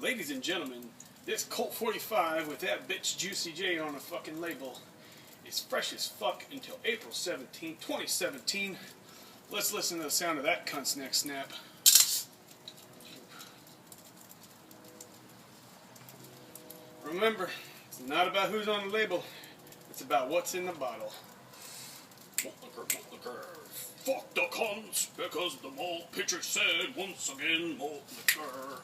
Ladies and gentlemen, this Colt 45 with that bitch Juicy J on the fucking label is fresh as fuck until April 17, 2017. Let's listen to the sound of that cunt's neck snap. Remember, it's not about who's on the label, it's about what's in the bottle. Malt liquor. Fuck the cunts, because the malt pitcher said once again, malt liquor.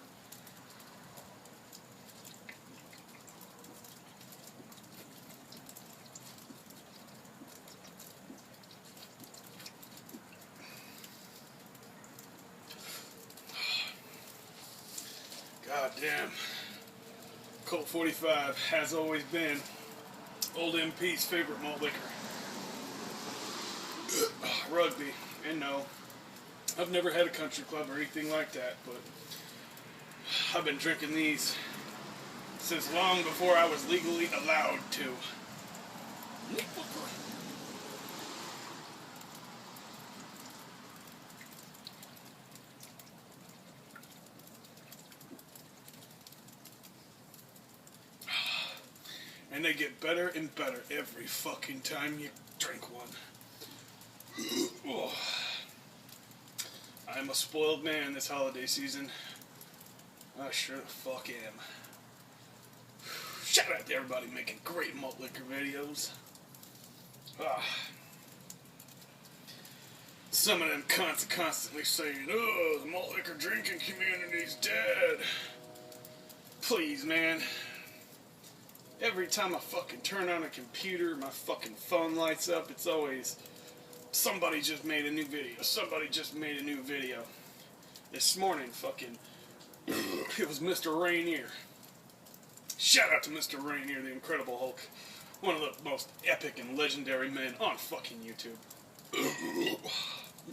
God damn. Colt 45 has always been Old MP's favorite malt liquor. Rugby, and no, I've never had a country club or anything like that, but I've been drinking these since long before I was legally allowed to. And they get better and better every fucking time you drink one. Oh. I'm a spoiled man this holiday season. I sure the fuck am. Shout out to everybody making great malt liquor videos. Some of them cunts are constantly saying, oh, the malt liquor drinking community's dead. Please, man. Every time I fucking turn on a computer, my fucking phone lights up, it's always, somebody just made a new video. Somebody just made a new video. This morning, fucking, it was Mr. Rainier. Shout out to Mr. Rainier, the Incredible Hulk. One of the most epic and legendary men on fucking YouTube.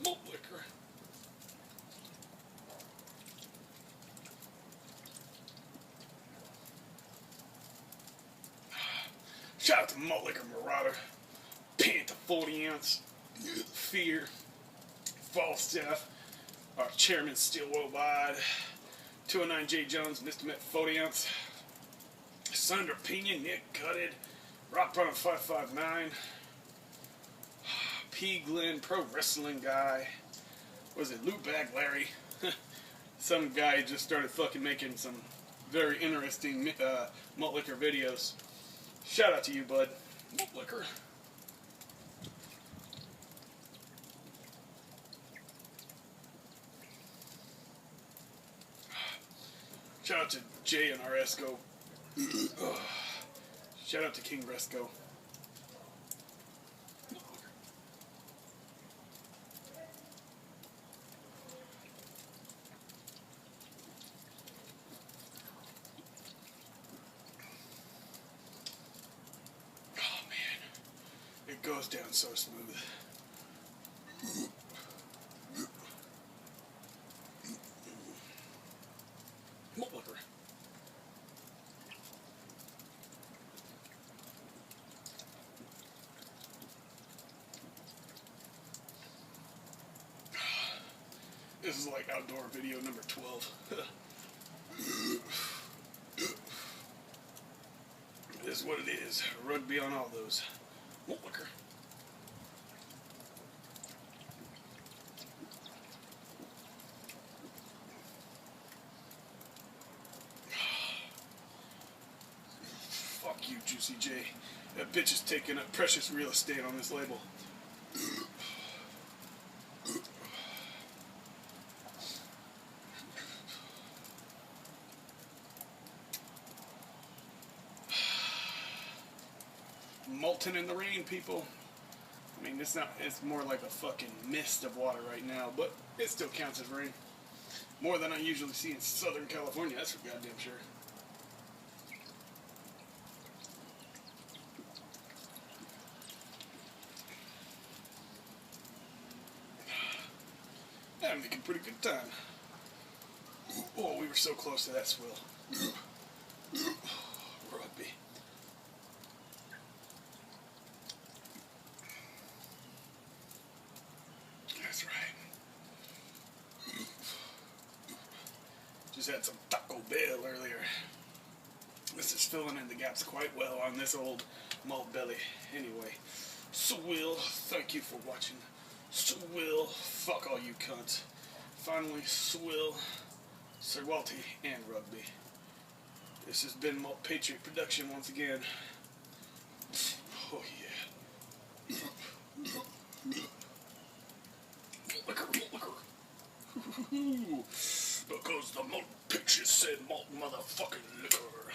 Malt liquor. Shout out to Malt Liquor Marauder, Panther 40 ounce, Fear, Falstaff, our chairman Steel Worldwide, 209J Jones, Mr. Met 40 ounce, Sandra Pena, Nick Gutted, Rock Runner 559, P. Glenn, Pro Wrestling Guy, was it Loot Bag Larry? Some guy just started fucking making some very interesting malt liquor videos. Shout out to you, bud. Malt liquor. Shout out to Jay and our Esco. Shout out to King Resco. It goes down so smooth. Malt liquor. This is like outdoor video number 12. This is what it is. Rugby on all those. Malt liquor. Fuck you, Juicy J. That bitch is taking up precious real estate on this label. Molten in the rain, people. I mean, it's more like a fucking mist of water right now, but it still counts as rain. More than I usually see in Southern California, that's for goddamn sure. Yeah, I'm making pretty good time. Oh, we were so close to that swill. Rugby. That's right. Just had some Taco Bell earlier. This is filling in the gaps quite well on this old malt belly. Anyway, Swill, thank you for watching. Swill, fuck all you cunts. Finally, Swill, Sir Walty, and Rugby. This has been Malt Patriot Production once again. Oh yeah. Liquor. Because the Malt Patriot said malt motherfucking liquor.